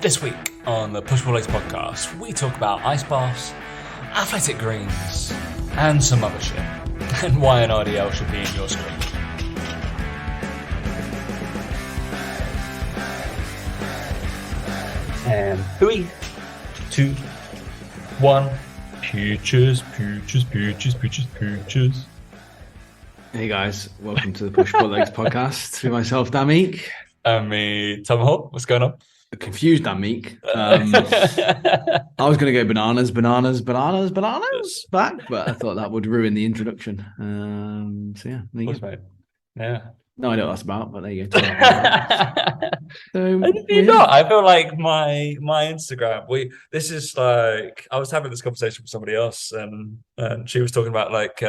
This week on the Push Pull Legs podcast, we talk about ice baths, athletic greens, and some other shit, and why an RDL should be in your screen. And 3, 2, 1. Peaches. Hey guys, welcome to the Push Pull Legs podcast. Through myself, Dan Meek. And me, Tom Hall. What's going on? Confused Dan Meek. I was going to go bananas back, but I thought that would ruin the introduction. So yeah, there you go. Yeah. No idea what that's about, but there you go. I feel like my Instagram. This is like I was having this conversation with somebody else, and she was talking about like,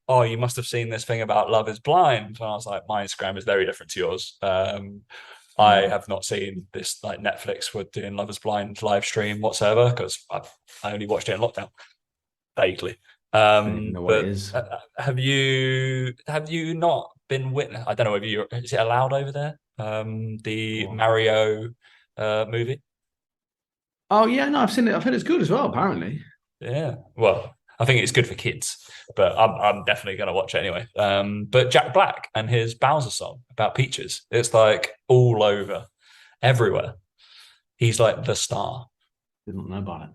oh, you must have seen this thing about Love Is Blind, and I was like, my Instagram is very different to yours. I have not seen this like Netflix were doing Love Is Blind live stream whatsoever because I only watched it in lockdown vaguely. Know what it is. Have you not been witness? I don't know if is it allowed over there? The Mario movie. Oh yeah, no, I've seen it. I've heard it's good as well. Apparently. Yeah. Well, I think it's good for kids, but I'm definitely going to watch it anyway. But Jack Black and his Bowser song about peaches, it's like all over, everywhere. He's like the Didn't know about it.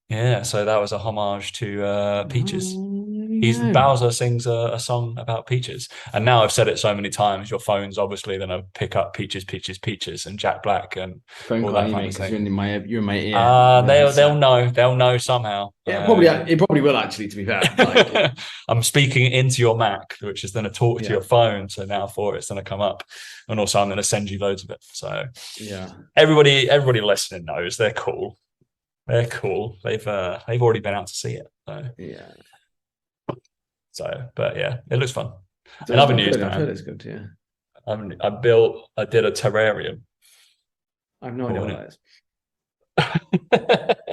Yeah, so that was a homage to peaches. Yeah. Bowser sings a song about peaches, and now I've said it so many times. Your phone's obviously going to pick up peaches, and Jack Black and phone all call that kind of because thing. You're in my ear. They'll know somehow. Yeah, it probably will actually. To be fair, like, I'm speaking into your Mac, which is going to talk to your phone. So now it's going to come up, and also I'm going to send you loads of it. So yeah, everybody listening knows they're cool. They're cool. They've already been out to see it. So. Yeah. So, but yeah, it looks fun. So in other news, I've heard it's good. Yeah. I did a terrarium. I have no idea what that is.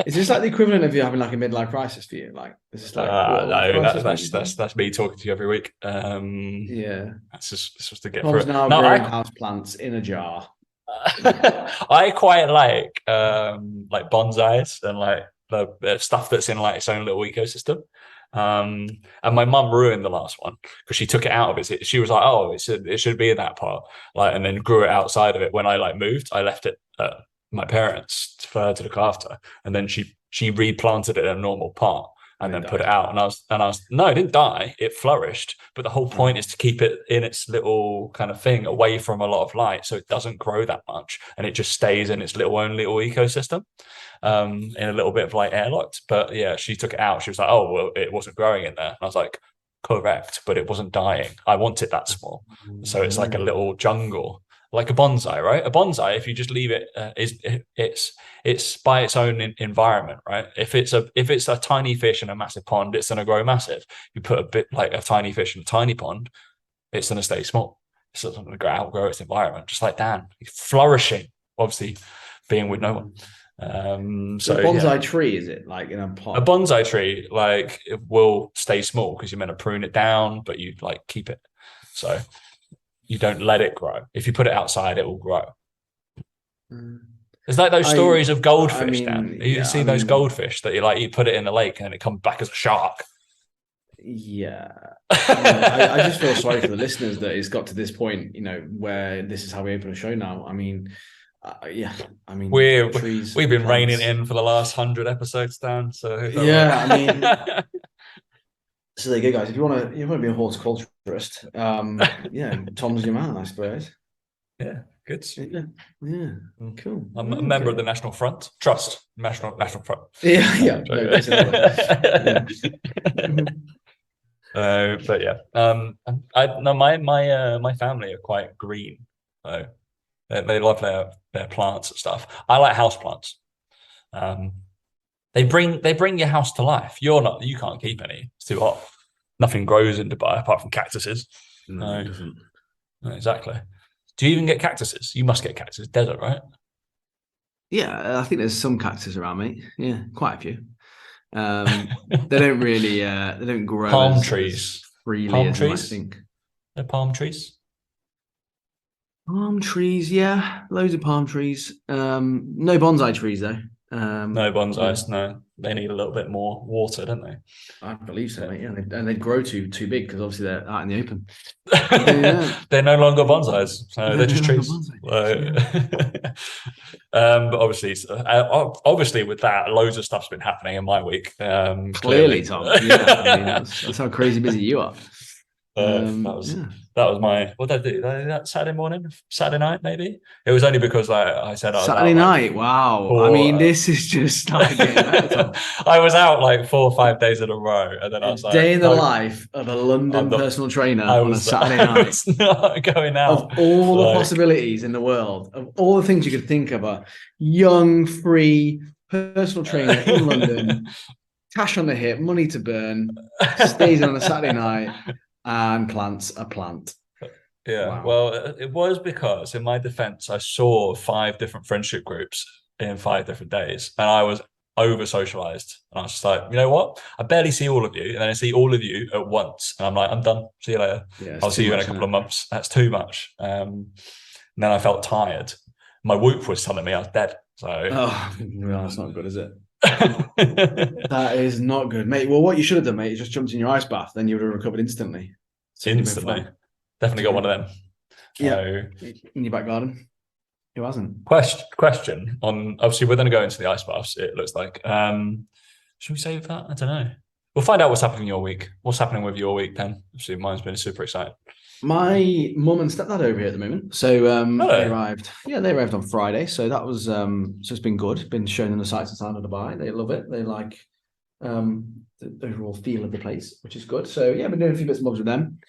Is this like the equivalent of you having like a midlife crisis for you? Like, is this like no, that's me talking to you every week. Yeah, that's just to get Tom's through. now growing house plants in a jar. I quite like bonsais and like the stuff that's in like its own little ecosystem. And my mum ruined the last one because she took it out of it. She was like, "Oh, it should be in that part," like, and then grew it outside of it. When I like moved, I left it at my parents for her to look after, and then she replanted it in a normal part and then put it out. And I was no, it didn't die. It flourished, but the whole point is to keep it in its little kind of thing away from a lot of light, so it doesn't grow that much, and it just stays in its own little ecosystem. In a little bit of like airlocked, but yeah, she took it out. She was like, "Oh, well, it wasn't growing in there." And I was like, "Correct, but it wasn't dying. I want it that small, so it's like a little jungle, like a bonsai, right? A bonsai, if you just leave it, it's by its own environment, right? If it's a tiny fish in a massive pond, it's going to grow massive. You put a bit like a tiny fish in a tiny pond, it's going to stay small. It's not going to outgrow its environment, just like Dan, flourishing, obviously, being with no one." So a bonsai tree, is it like in a pot? A bonsai tree, like, it will stay small because you're meant to prune it down, but you like keep it, so you don't let it grow. If you put it outside, it will grow. It's like those stories of goldfish. You see those goldfish that you put it in the lake and it comes back as a shark. Yeah, I just feel sorry for the listeners that it's got to this point, where this is how we open a show now. I mean, we've been reining in for the last 100 episodes, Dan. So yeah, I mean, so there you go, guys. If you want to be a horticulturist, yeah, Tom's your man, I suppose. Yeah, good. Yeah, cool. I'm a member of the National Front Trust, National Front. Yeah. But yeah, my family are quite green, so they love their plants and stuff. I like house plants. They bring your house to life. You can't keep any. It's too hot. Nothing grows in Dubai apart from cactuses. No, it doesn't. No, exactly. Do you even get cactuses? You must get cactus. Desert, right? Yeah, I think there's some cactus around, mate. Yeah, quite a few. They don't really. They don't grow. Palm trees. Freely palm as trees. I think. They're palm trees. Palm trees, yeah, loads of palm trees. No bonsai trees though. No Yeah, bonsais. No, they need a little bit more water, don't they? I believe so, mate. Yeah, and they'd grow too big because obviously they're out in the open. Yeah, They're no longer bonsais, so they're just they're like a trees. bonsai trees. So, Yeah, but obviously, obviously, with that, loads of stuff's been happening in my week. clearly, Clearly, Tom. Yeah, I mean that's how crazy busy you are. that was Yeah. my what did I do? Did I do that Saturday morning, Saturday night, maybe. It was only because I said I was Saturday out like night. Wow. I mean, for. this is just started getting better, Tom. I was out like 4 or 5 days in a row, and then I A was like, day in the "No, life of a I'm London not." personal trainer I on a was, Saturday I night. was not going Of out. all the Like, possibilities in the world, of all the things you could think of, a young, free personal trainer in London, cash on the hip, money to burn, stays in on a Saturday night, and plants a plant. yeah. Wow. Well, it was because, in my defense, I saw 5 different friendship groups in 5 different days, and I was over socialized. And I was just like, you know what? I barely see all of you, and then I see all of you at once, and I'm like, I'm done. See you later. Yeah, it's I'll too see you in a much, isn't couple it? of months. That's too much. And then I felt tired. My Whoop was telling me I was dead. So Oh, well, that's not good, is it? That is not good, mate. Well, what you should have done, mate, is just jumped in your ice bath. Then you would have recovered instantly. So you've been instantly, fine. definitely got one of them. Yeah, So in your back garden. Who hasn't? question on obviously we're going to go into the ice baths. It looks like. Should we save that? I don't know. We'll find out what's happening in your week. What's happening with your week then? Obviously, mine's been super exciting. My mum and stepdad are over here at the moment. So they Hello. arrived. Yeah, they arrived on Friday. So that was so it's been good. Been shown them the sights and sound of Dubai. They love it. They like the overall feel of the place, which is good. So yeah, been doing a few bits and bobs with them.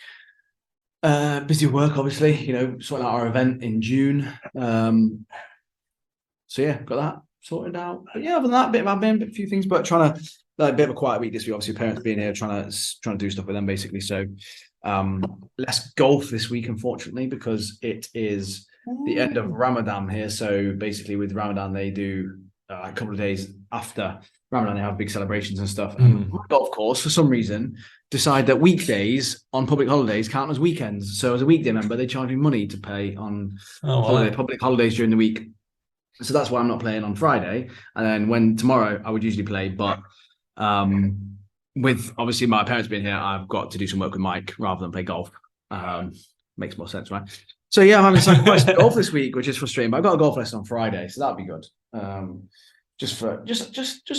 Busy work, obviously. You know, sorting out our event in June. So yeah, got that sorted out. But yeah, other than that, a bit of admin, a few things, but trying to like a bit of a quiet week this week. Obviously, parents being here, trying to do stuff with them basically. So less golf this week, unfortunately, because it is the end of Ramadan here. So basically, with Ramadan, they do a couple of days after Ramadan, they have big celebrations and stuff. And my golf course, for some reason, decide that weekdays on public holidays count as weekends. So as a weekday member, they charge me money to pay on public holidays during the week. So that's why I'm not playing on Friday. And then when tomorrow I would usually play, but with obviously my parents being here, I've got to do some work with Mike rather than play golf. Makes more sense, right? So yeah, I'm having to sacrifice golf this week, which is frustrating. But I've got a golf lesson on Friday, so that'll be good. Just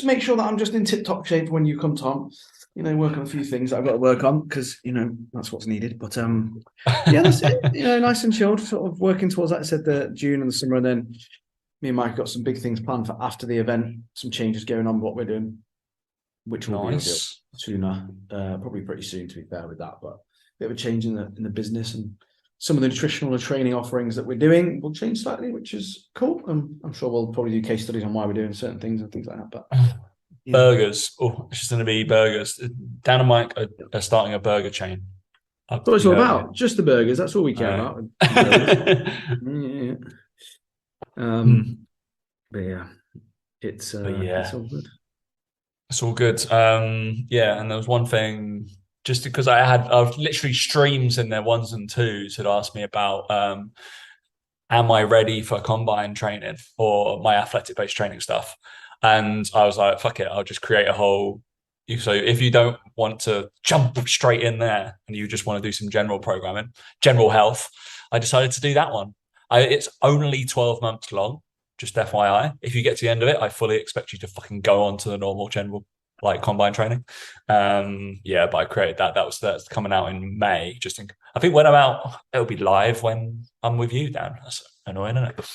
make sure that I'm just in tip-top shape when you come, Tom. You know, work on a few things that I've got to work on because you know that's what's needed. But yeah, that's it. You know, nice and chilled, sort of working towards, like I said, the June and the summer, and then me and Mike got some big things planned for after the event. Some changes going on what we're doing, which will be revealed sooner, probably pretty soon. To be fair with that, but a bit of a change in the business and some of the nutritional and training offerings that we're doing will change slightly, which is cool. I'm sure we'll probably do case studies on why we're doing certain things and things like that. But yeah. Burgers. Oh, it's just going to be burgers. Dan and Mike are starting a burger chain. That's what it's all about. Just the burgers. That's all we care about. Yeah. But yeah, it's all good. It's all good. Yeah, and there was one thing, just because I've literally streams in their 1s and 2s had asked me about am I ready for combine training or my athletic based training stuff? And I was like, fuck it, I'll just create a whole. So if you don't want to jump straight in there and you just want to do some general programming, general health, I decided to do that one. It's only 12 months long, just FYI. If you get to the end of it, I fully expect you to fucking go on to the normal general like combine training. Yeah, but I created that. That's coming out in May. I think when I'm out, it'll be live when I'm with you, Dan. That's annoying, isn't it?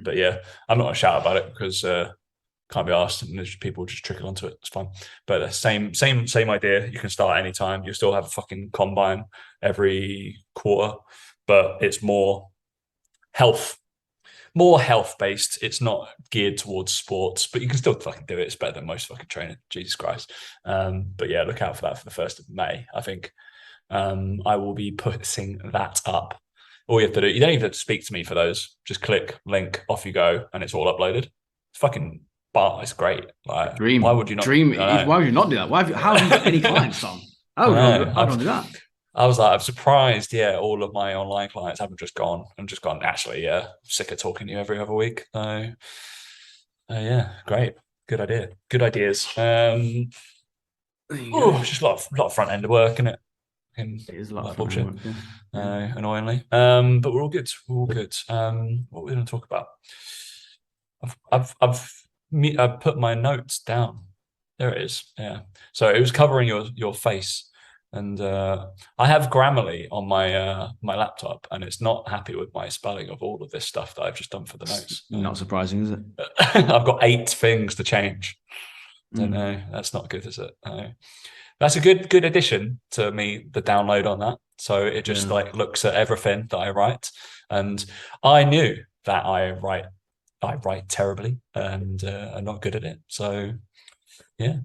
But yeah, I'm not gonna shout about it because can't be asked, and there's people just trickle onto it. It's fine. But the same idea. You can start anytime. You still have a fucking combine every quarter, but it's more health based. It's not geared towards sports, but you can still fucking do it. It's better than most fucking training. Jesus Christ. But yeah, look out for that for the 1st of May. I think I will be putting that up. All you have to do, you don't even have to speak to me for those. Just click link, off you go, and it's all uploaded. It's fucking. But it's great. Like, dream. Why would you not? Dream. Why would you not do that? How have you got any clients, Tom? How would I do that? I was like, I'm surprised. Yeah, all of my online clients haven't just gone and just gone. Actually, yeah, I'm sick of talking to you every other week. So, yeah, great, good idea, good ideas. There you go. Oh, just a lot of front end work, isn't it? In It is a lot of like front end bullshit, work. Yeah. Yeah. annoyingly. But we're all good. We're all good. What are we going to talk about? I've put my notes down. There it is. Yeah. So it was covering your face, and I have Grammarly on my laptop, and it's not happy with my spelling of all of this stuff that I've just done for the notes. Not surprising, is it? I've got 8 things to change. Don't Mm. know. That's not good, is it? That's a good addition to me. The download on that, so it just Yeah. like looks at everything that I write, and I knew that I write terribly and I'm not good at it. So yeah,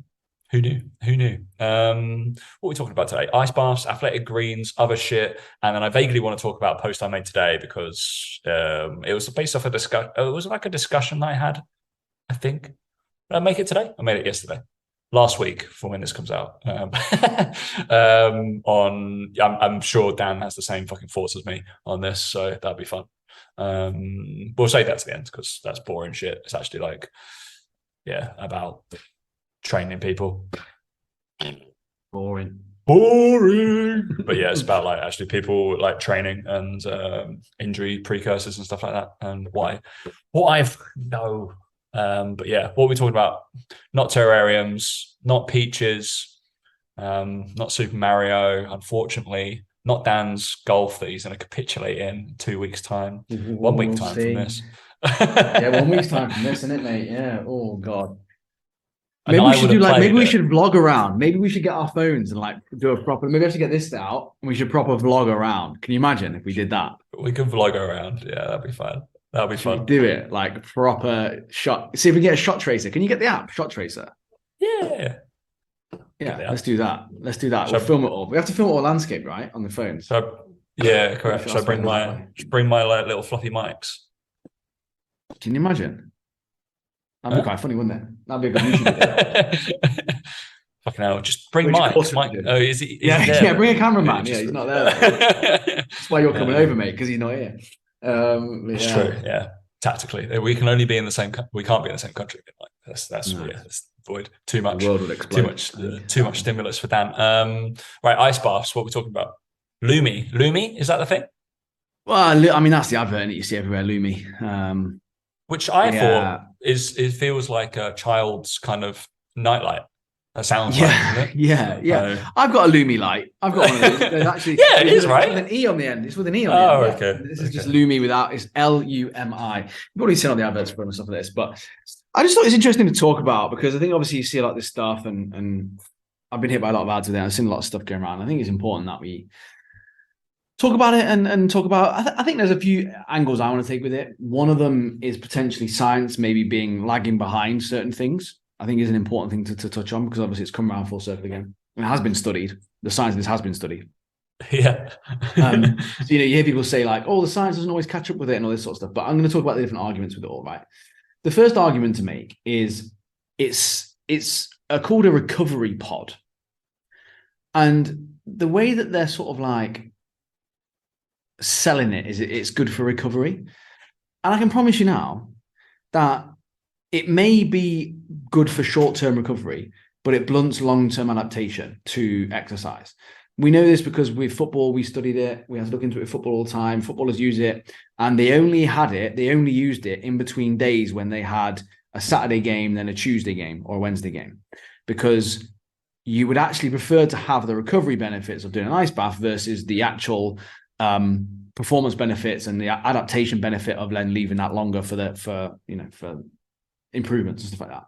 who knew? Who knew? What are we talking about today? Ice baths, athletic greens, other shit, and then I vaguely want to talk about a post I made today because it was based off a discussion. It was like a discussion that I had. I think. Did I make it today? I made it yesterday. Last week for when this comes out. I'm sure Dan has the same fucking thoughts as me on this, so that'd be fun. We'll save that to the end because that's boring shit. It's actually like, yeah, about training people. Boring. But yeah, it's about like actually people like training and injury precursors and stuff like that, and what I've know. But yeah, what are we talking about? Not terrariums, not peaches, not Super Mario, unfortunately. Not Dan's golf that he's going to capitulate in 2 weeks' time. 1 week We'll time see. from this. Yeah, 1 week's time from this, isn't it, mate? Yeah. Oh God. And Maybe we I should would do have like maybe played we it. should vlog around. Maybe we should get our phones and like do a proper. Maybe I should get this out. And we should proper vlog around. Can you imagine if we did that? We could vlog around. Yeah, that'd be fun. That'd be Should we fun. do it like proper shot? See if we can get a shot tracer. Can you get the app Shot Tracer? Yeah. Yeah, let's do that. Let's do that. Shall We'll film it all. We have to film it all landscape, right, on the phones. Yeah, correct. Should I bring my like little fluffy mics? Can you imagine? That'd be quite funny, wouldn't it? That'd be a good YouTube video. Fucking hell, just bring Which Mike. course Mike. would you do? Oh, is he? Yeah, he there? yeah. Bring a cameraman. Just- Yeah, he's not there. That's why you're coming over, mate, because he's not here. It's true. Yeah, tactically, we can only be in the same. We can't be in the same country. Like that's No. yeah, that's void. Too much. The world would explode. Too much stimulus for Dan. Right, ice baths. What are we talking about? Lumi, is that the thing? Well, I mean, that's the advert that you see everywhere, Lumi. Which I thought it feels like a child's kind of nightlight. That sounds like, doesn't it? Yeah. I've got a Lumi light. I've got one of those. There's actually, yeah, it is, right? With an E on the end. It's with an E on the end. Oh, Yeah. okay. This is just Lumi without. It's Lumi. You've already seen all the adverts for and stuff like this, but I just thought it's interesting to talk about because I think obviously you see a lot of this stuff, and I've been hit by a lot of ads with it. I've seen a lot of stuff going around. I think it's important that we talk about it and talk about. I think there's a few angles I want to take with it. One of them is potentially science maybe being lagging behind certain things. I think is an important thing to touch on because obviously it's come around full circle again. It has been studied. The science of this has been studied. Yeah. So, you hear people say like, "Oh, the science doesn't always catch up with it," and all this sort of stuff. But I'm going to talk about the different arguments with it all. Right. The first argument to make is it's called a recovery pod, and the way that they're sort of like selling it is it's good for recovery, and I can promise you now that it may be good for short-term recovery, but it blunts long-term adaptation to exercise. We know this because with football, we studied it. We have to look into it with football all the time. Footballers use it, and they only used it in between days when they had a Saturday game, then a Tuesday game or a Wednesday game, because you would actually prefer to have the recovery benefits of doing an ice bath versus the actual performance benefits and the adaptation benefit of then leaving that longer for improvements and stuff like that.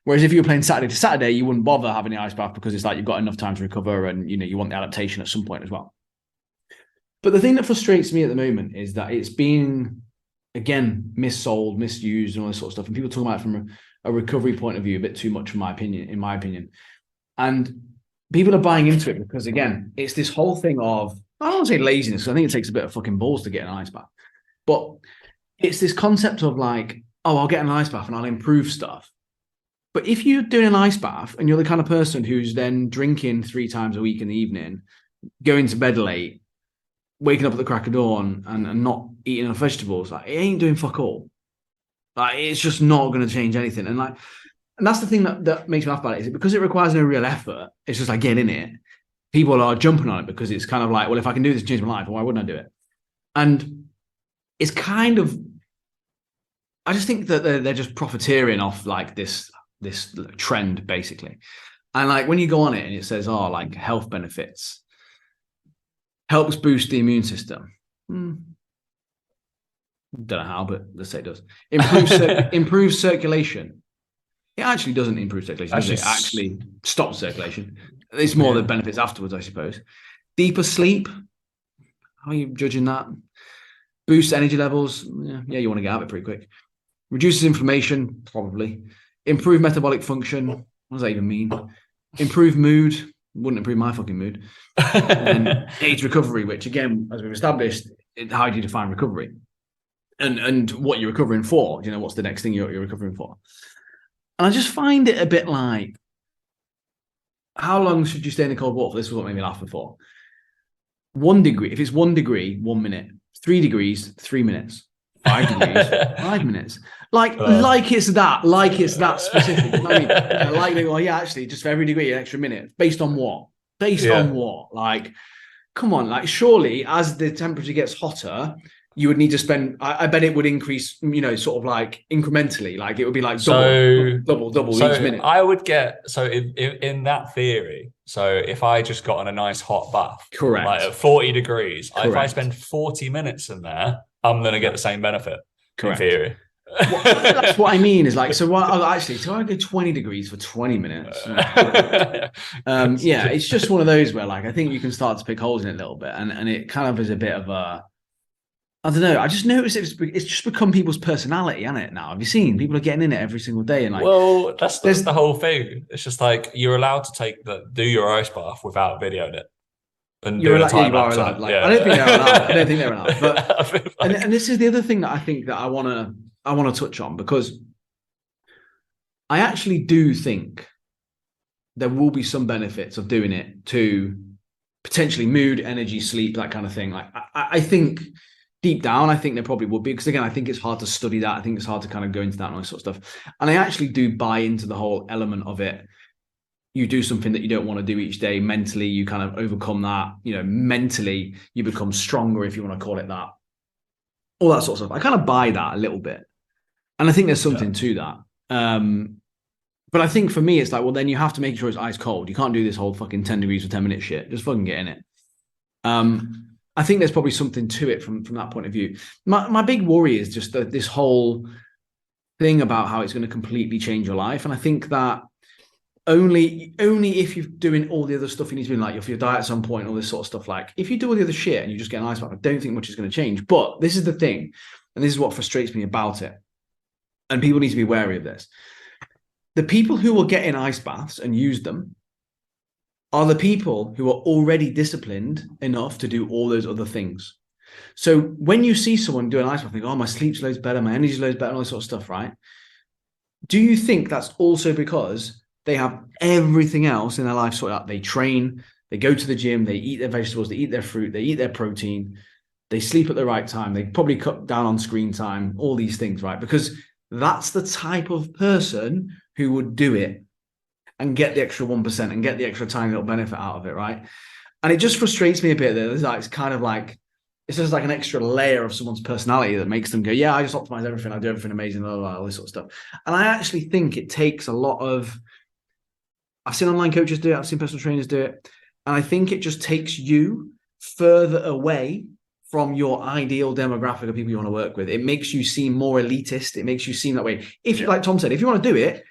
Whereas if you were playing Saturday to Saturday, you wouldn't bother having the ice bath because it's like you've got enough time to recover and you want the adaptation at some point as well. But the thing that frustrates me at the moment is that it's being, again, missold, misused, and all this sort of stuff. And people talk about it from a recovery point of view a bit too much, in my opinion. And people are buying into it because, again, it's this whole thing of, I don't want to say laziness, I think it takes a bit of fucking balls to get an ice bath. But it's this concept of like, oh, I'll get an ice bath and I'll improve stuff. But if you're doing an ice bath and you're the kind of person who's then drinking 3 times a week in the evening going to bed late, waking up at the crack of dawn, and not eating enough vegetables, like it ain't doing fuck all. Like it's just not going to change anything. And that's the thing that makes me laugh about it, is it because it requires no real effort. It's just like getting in it. People are jumping on it because it's kind of like, well, if I can do this to change my life, why wouldn't I do it? And it's kind of, I just think that they're just profiteering off like this trend basically. And like when you go on it and it says, oh, like health benefits, helps boost the immune system. Don't know how, but let's say it does. Improves circulation. It actually doesn't improve circulation. It actually stops circulation. It's more the benefits afterwards, I suppose. Deeper sleep. How are you judging that? Boosts energy levels. Yeah, you want to get out of it pretty quick. Reduces inflammation, probably. Improve metabolic function. What does that even mean? Improve mood. Wouldn't improve my fucking mood. And aids recovery, which again, as we've established, how do you define recovery? And what you're recovering for? You know, what's the next thing you're recovering for? And I just find it a bit like, how long should you stay in the cold water? This was what made me laugh before. 1 degree. If it's 1 degree, 1 minute. 3 degrees, 3 minutes. 5 degrees, 5 minutes. Like it's that specific. I mean, actually, just for every degree, an extra minute. Based on what? On what? Like, come on. Like, surely, as the temperature gets hotter, you would need to spend. I bet it would increase. You know, sort of like incrementally. Like it would be like double so each minute. I would get in that theory. So if I just got on a nice hot bath, correct, like at 40 degrees, correct. If I spend 40 minutes in there, I'm going to get the same benefit. Correct. In theory. That's what I mean. Is like, so I go 20 degrees for 20 minutes. It's just one of those where like I think you can start to pick holes in it a little bit, and it kind of is a bit of a, I don't know. I just noticed it's just become people's personality, hasn't it? Now, have you seen people are getting in it every single day? And like, well, that's the whole thing. It's just like you're allowed to do your ice bath without videoing it. And you're allowed. Like, I don't think they're allowed. But and this is the other thing that I think that I want to touch on, because I actually do think there will be some benefits of doing it to potentially mood, energy, sleep, that kind of thing. Like I think deep down, I think there probably would be, because again, I think it's hard to study that. I think it's hard to kind of go into that and all this sort of stuff. And I actually do buy into the whole element of it. You do something that you don't want to do each day. Mentally, you kind of overcome that. You know, mentally, you become stronger, if you want to call it that. All that sort of stuff. I kind of buy that a little bit. And I think there's something to that. But I think for me, it's like, well, then you have to make sure it's ice cold. You can't do this whole fucking 10 degrees for 10 minutes shit. Just fucking get in it. I think there's probably something to it from that point of view. My big worry is just this whole thing about how it's going to completely change your life. And I think that only if you're doing all the other stuff you need to do, like if your diet's on point, all this sort of stuff, like if you do all the other shit and you just get an ice bath, I don't think much is going to change. But this is the thing, and this is what frustrates me about it. And people need to be wary of this. The people who will get in ice baths and use them are the people who are already disciplined enough to do all those other things. So when you see someone do an ice bath, think, oh, my sleep's loads better, my energy's loads better, and all this sort of stuff, right? Do you think that's also because they have everything else in their life sorted out? They train, they go to the gym, they eat their vegetables, they eat their fruit, they eat their protein, they sleep at the right time, they probably cut down on screen time, all these things, right? Because that's the type of person who would do it and get the extra 1% and get the extra tiny little benefit out of it, right? And it just frustrates me a bit that it's kind of like, it's just like an extra layer of someone's personality that makes them go, yeah, I just optimize everything, I do everything amazing, blah, blah, blah, all this sort of stuff. And I actually think it takes a lot of, I've seen online coaches do it, I've seen personal trainers do it, and I think it just takes you further away from your ideal demographic of people you want to work with. It makes you seem more elitist. It makes you seem that way. If you, like Tom said, if you want to do it.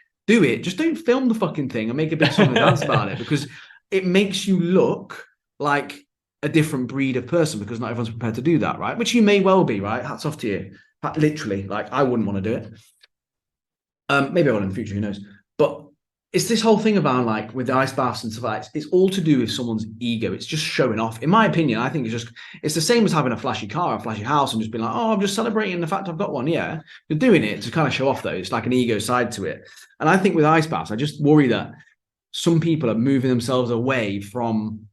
Just don't film the fucking thing and make a big song and dance about it, because it makes you look like a different breed of person, because not everyone's prepared to do that, right? Which you may well be, right? Hats off to you. Literally, like I wouldn't want to do it. Maybe I will in the future, who knows? But it's this whole thing about like with the ice baths and stuff like that. It's all to do with someone's ego. It's just showing off. In my opinion, I think it's the same as having a flashy car, a flashy house, and just being like, oh, I'm just celebrating the fact I've got one. Yeah, you're doing it to kind of show off though. It's like an ego side to it. And I think with ice baths, I just worry that some people are moving themselves away from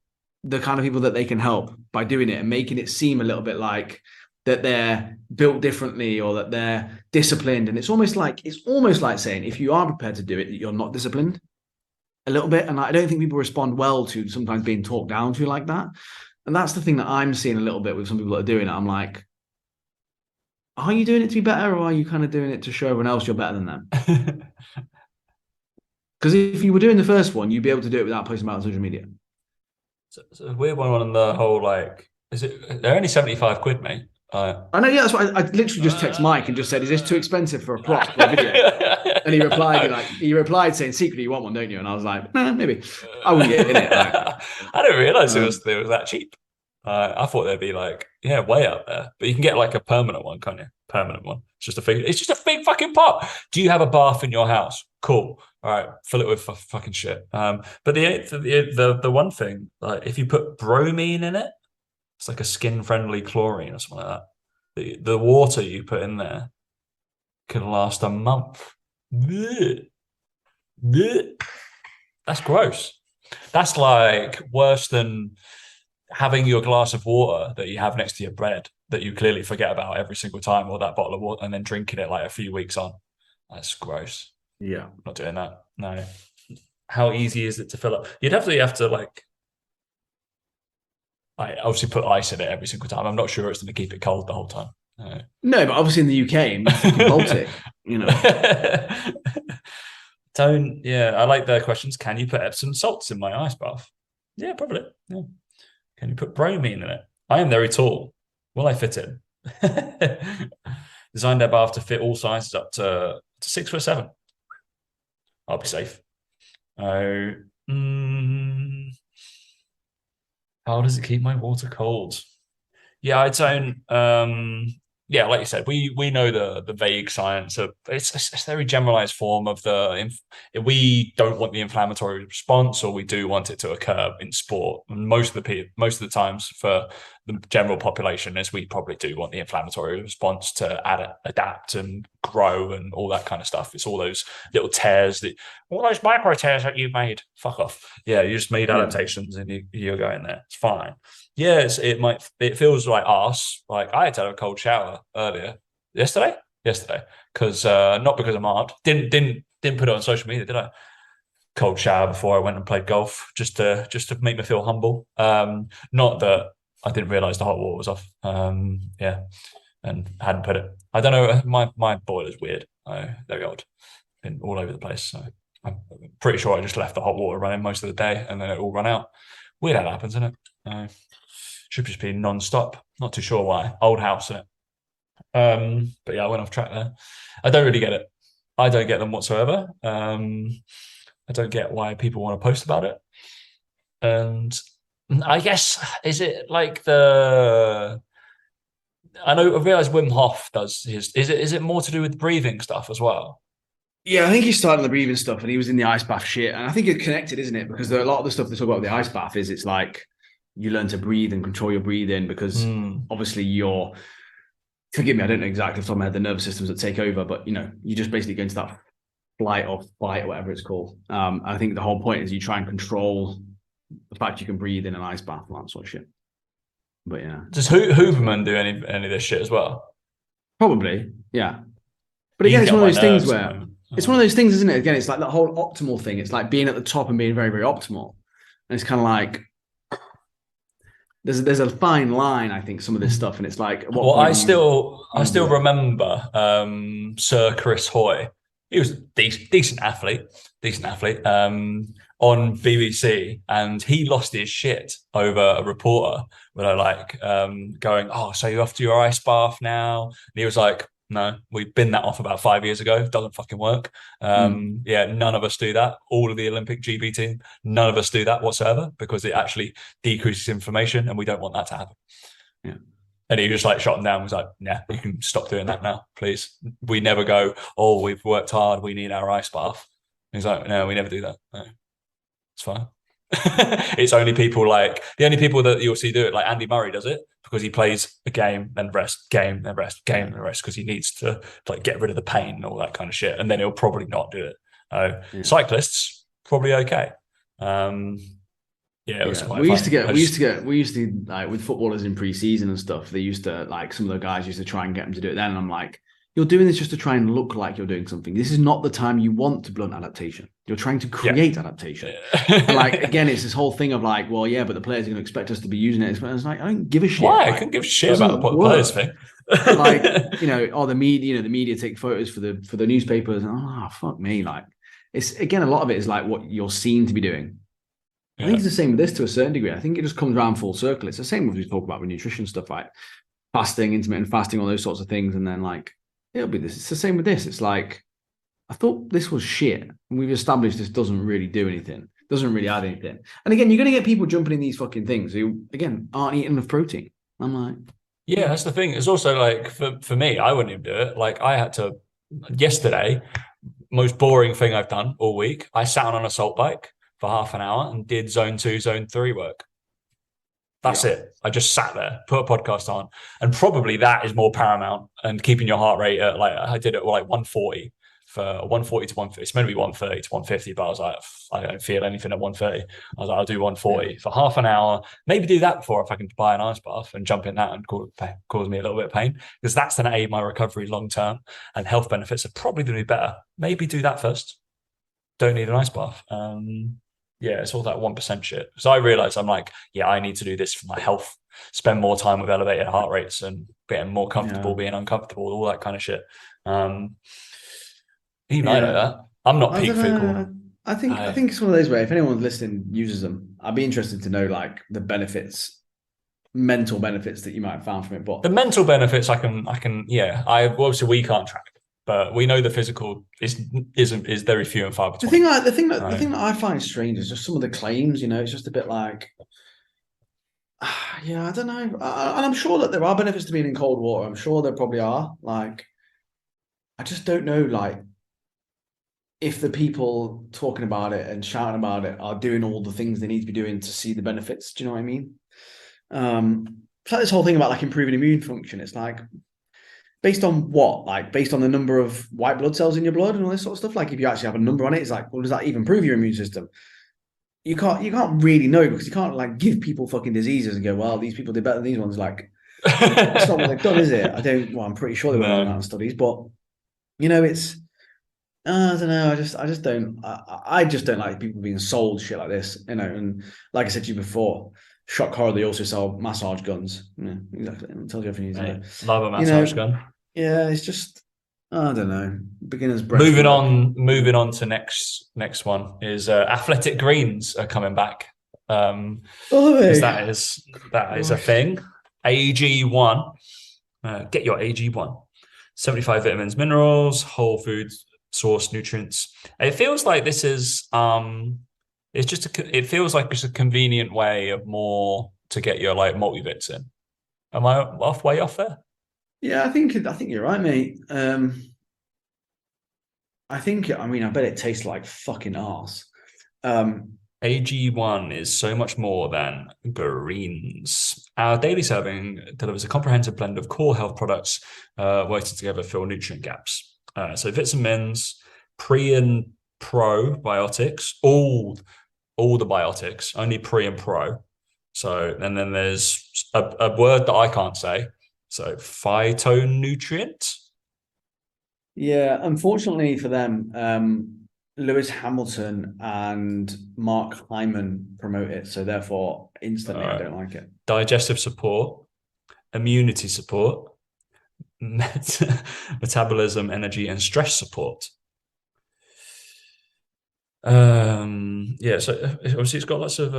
the kind of people that they can help by doing it and making it seem a little bit like that they're built differently or that they're disciplined. And it's almost like saying if you are prepared to do it, that you're not disciplined a little bit. And I don't think people respond well to sometimes being talked down to like that. And that's the thing that I'm seeing a little bit with some people that are doing it. I'm like, are you doing it to be better, or are you kind of doing it to show everyone else you're better than them? Because if you were doing the first one, you'd be able to do it without posting about it on social media. It's a weird one on the whole, like, they're only 75 quid, mate. I know, yeah, that's why I literally just text Mike and just said, "Is this too expensive for a prop for a video?" And he replied saying, "Secretly, you want one, don't you?" And I was like, maybe. I wouldn't get in it. Like, I didn't realize it was that cheap. I thought they'd be like, yeah, way up there. But you can get like a permanent one, can't you? Permanent one. It's just a big fucking pot. Do you have a bath in your house? Cool. All right, fill it with fucking shit. But the one thing, like, if you put bromine in it, it's like a skin-friendly chlorine or something like that. The water you put in there can last a month. Blech. Blech. That's gross. That's like worse than having your glass of water that you have next to your bread that you clearly forget about every single time, or that bottle of water, and then drinking it like a few weeks on. That's gross. Yeah. Not doing that. No. How easy is it to fill up? You'd definitely have to, like, I obviously put ice in it every single time. I'm not sure it's going to keep it cold the whole time. No, but obviously in the UK, in Baltic, you know. Tone, yeah, I like the questions. Can you put Epsom salts in my ice bath? Yeah, probably. Yeah. Can you put bromine in it? I am very tall. Will I fit in? Designed their bath to fit all sizes up to 6'7". I'll be safe. Oh, how does it keep my water cold? Yeah, I'd say, yeah, like you said, we know the vague science of it's a very generalized form of we don't want the inflammatory response, or we do want it to occur in sport. And most of the times for the general population is we probably do want the inflammatory response to adapt and grow and all that kind of stuff. It's all those little tears, all those micro tears that you made. Fuck off. Yeah, you just made adaptations and you're going there. It's fine. Yes, it feels like arse. Like I had to have a cold shower yesterday, because not because I'm hard. Didn't put it on social media, did I? Cold shower before I went and played golf, just to make me feel humble. Not that I didn't realize the hot water was off. Yeah, and hadn't put it. I don't know. My boiler's weird. Very odd. Been all over the place. So I'm pretty sure I just left the hot water running most of the day, and then it all run out. Weird how that happens, isn't it? Should just be non-stop. Not too sure why. Old house, isn't it? But yeah, I went off track there. I don't really get it. I don't get them whatsoever. I don't get why people want to post about it. And I guess, is it like I realize Wim Hof does his. Is it more to do with breathing stuff as well? Yeah, I think he started the breathing stuff, and he was in the ice bath shit. And I think it's connected, isn't it? Because a lot of the stuff they talk about with the ice bath it's like you learn to breathe and control your breathing, because obviously forgive me, I don't know exactly off the top of my head the nervous systems that take over, but you just basically go into that flight or fight or whatever it's called. I think the whole point is you try and control the fact you can breathe in an ice bath and that sort of shit. But yeah. Does Huberman do any of this shit as well? Probably, yeah. But again, it's one of those things where it's one of those things, isn't it? Again, it's like that whole optimal thing. It's like being at the top and being very, very optimal. And it's kind of like there's a fine line, I think, some of this stuff, and it's like. I still remember Sir Chris Hoy. He was a decent athlete on BBC, and he lost his shit over a reporter when going, "Oh, so you're off to your ice bath now?" And he was like, "No, we've been that off about 5 years ago. It doesn't fucking work." Yeah, none of us do that. All of the Olympic GB team, none of us do that whatsoever, because it actually decreases inflammation, and we don't want that to happen. Yeah. And he just shot him down. Was like, "Yeah, you can stop doing that now, please." We never go, "Oh, we've worked hard. We need our ice bath." And he's like, "No, we never do that. No, it's fine." It's only people the only people that you'll see do it, like Andy Murray does it, because he plays a game, then rest, game, then rest, game, then rest, because he needs to get rid of the pain and all that kind of shit. And then he'll probably not do it. Cyclists, probably okay. Yeah, it was quite we funny. used to like with footballers in pre-season and stuff. They used to like some of the guys used to try and get them to do it then. And I'm like, you're doing this just to try and look like you're doing something. This is not the time you want to blunt adaptation. You're trying to create adaptation. And like again, it's this whole thing of like, well, yeah, but the players are going to expect us to be using it. It's like I don't give a shit. Why? Like, I couldn't give a shit about the players thing. Like, the media, the media take photos for the newspapers. And, oh, fuck me. Like, it's again, a lot of it is like what you're seen to be doing. I think it's the same with this to a certain degree. I think it just comes around full circle. It's the same as we talk about with nutrition stuff, like fasting, intermittent fasting, all those sorts of things. And then like, it'll be this. It's the same with this. It's like, I thought this was shit. And we've established this doesn't really do anything. Doesn't really add anything. And again, you're going to get people jumping in these fucking things who, again, aren't eating enough protein. I'm like, yeah, that's the thing. It's also like for me, I wouldn't even do it. Like I had to yesterday, most boring thing I've done all week. I sat on an assault bike for half an hour and did zone 2, zone 3 work. That's it. I just sat there, put a podcast on, and probably that is more paramount and keeping your heart rate at like I did it like 140 for 140 to 150. It's meant to be 130 to 150, but I was like, I don't feel anything at 130. I was like, I'll do 140 for half an hour. Maybe do that before if I can buy an ice bath and jump in that and cause me a little bit of pain, because that's going to aid my recovery long term, and health benefits are probably going to be better. Maybe do that first. Don't need an ice bath. Yeah, it's all that 1% shit. So I realized I'm like, yeah, I need to do this for my health, spend more time with elevated heart rates and getting more comfortable, being uncomfortable, all that kind of shit. Even I know that. I'm not peak physical. I think it's one of those where if anyone listening uses them, I'd be interested to know like the benefits, mental benefits that you might have found from it. But the mental benefits, I can, yeah. Obviously we can't track, but we know the physical is very few and far between. The thing that I find strange is just some of the claims. It's just a bit like, yeah, I don't know. And I'm sure that there are benefits to being in cold water. I'm sure there probably are. Like, I just don't know, like, if the people talking about it and shouting about it are doing all the things they need to be doing to see the benefits. Do you know what I mean? It's like this whole thing about like improving immune function. It's like, based on what? Like, based on the number of white blood cells in your blood and all this sort of stuff? Like, if you actually have a number on it, it's like, well, does that even improve your immune system? You can't really know, because you can't like give people fucking diseases and go, well, these people did better than these ones. Like, that's not what they've done, is it? I'm pretty sure they were running out of studies, but it's, I don't know. I just don't. I just don't like people being sold shit like this. And like I said to you before, shock horror. They also sell massage guns. Yeah, exactly. It tells you everything you need to know. Love a massage gun. Yeah, it's just, I don't know. Beginner's breath. Moving on to next one is Athletic Greens are coming back. That is a thing. AG1. Get your AG1. 75 vitamins, minerals, whole foods source nutrients. It feels like this is it feels like it's a convenient way of more to get your like multivits in. Am I way off there? Yeah, I think you're right, mate. I bet it tastes like fucking arse. AG1 is so much more than greens. Our daily serving delivers a comprehensive blend of core health products working together to fill nutrient gaps. So vitamins, pre and probiotics, all the biotics, only pre and pro. So, and then there's a word that I can't say. So phytonutrient. Yeah, unfortunately for them, Lewis Hamilton and Mark Hyman promote it. So therefore, instantly, I don't like it. Digestive support, immunity support, metabolism, energy, and stress support. Yeah, so obviously it's got lots of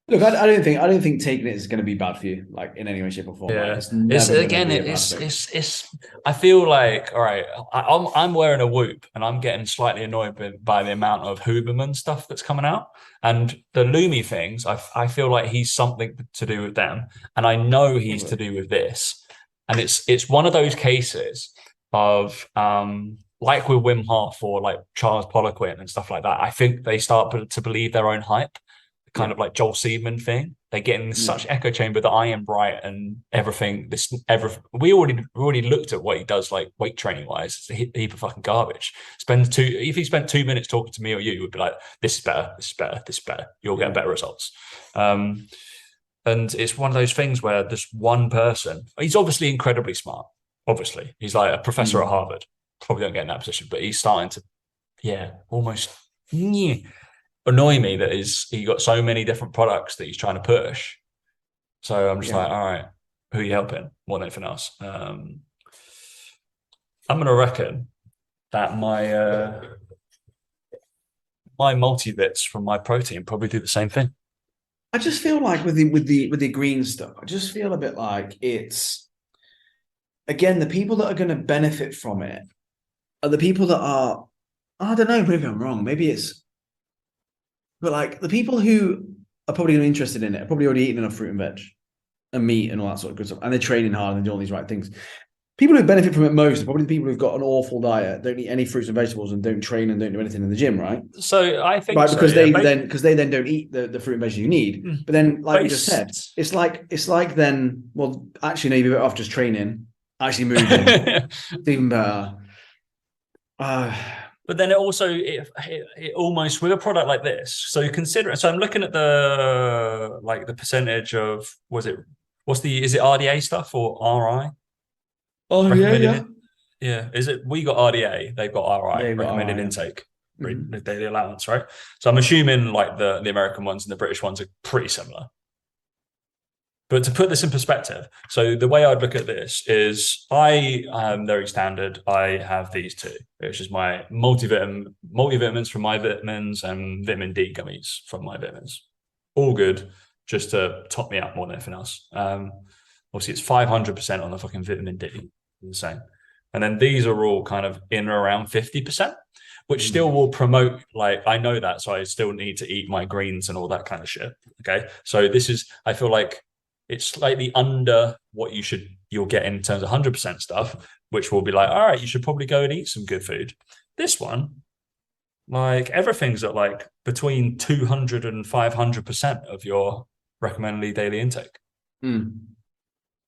look, I don't think taking it is going to be bad for you, like in any way, shape, or form. Yeah, it's I feel like, all right, I'm wearing a Whoop and I'm getting slightly annoyed by the amount of Huberman stuff that's coming out, and the Lumi things. I feel like he's something to do with them, and I know he's to do with this, and it's one of those cases of like with Wim Hof or like Charles Poliquin and stuff like that. I think they start to believe their own hype. kind of like Joel Seedman thing. They get in such echo chamber that I am right and everything. We already looked at what he does like weight training wise. It's a heap of fucking garbage. If he spent 2 minutes talking to me or you, would be like, this is better, this is better, this is better. You'll get better results. And it's one of those things where this one person, he's obviously incredibly smart. Obviously, he's like a professor at Harvard. Probably don't get in that position, but he's starting to, almost annoy me that he got so many different products that he's trying to push. So I'm just like, all right, who are you helping more than anything else? I'm gonna reckon that my multivits from my protein probably do the same thing. I just feel like with the green stuff, I just feel a bit like it's, again, the people that are going to benefit from it are the people that are, I don't know, maybe I'm wrong, maybe it's, but like the people who are probably going to be interested in it are probably already eating enough fruit and veg and meat and all that sort of good stuff, and they're training hard and doing all these right things. People who benefit from it most are probably the people who've got an awful diet, don't eat any fruits and vegetables, and don't train and don't do anything in the gym, right? So I think because they then don't eat the fruit and veg you need. But then, like you just said, it's like then, well, actually, no, you'd be better off just training, actually moving. It's even better. But then it almost, with a product like this, so I'm looking at the percentage of, is it RDA stuff or RI? Oh, yeah. We got RDA, they've got RI, recommended intake, daily allowance, right? So I'm assuming like the American ones and the British ones are pretty similar. But to put this in perspective, so the way I'd look at this is I am very standard. I have these two, which is my multivitamins from my vitamins and vitamin D gummies from my vitamins. All good, just to top me up more than anything else. Obviously, it's 500% on the fucking vitamin D, the same. And then these are all kind of in around 50%, which still will promote, like, I know that, so I still need to eat my greens and all that kind of shit. Okay. So I feel like it's slightly under what you'll get in terms of 100% stuff, which will be like, all right, you should probably go and eat some good food. This one, like everything's at like between 200 and 500% of your recommended daily intake.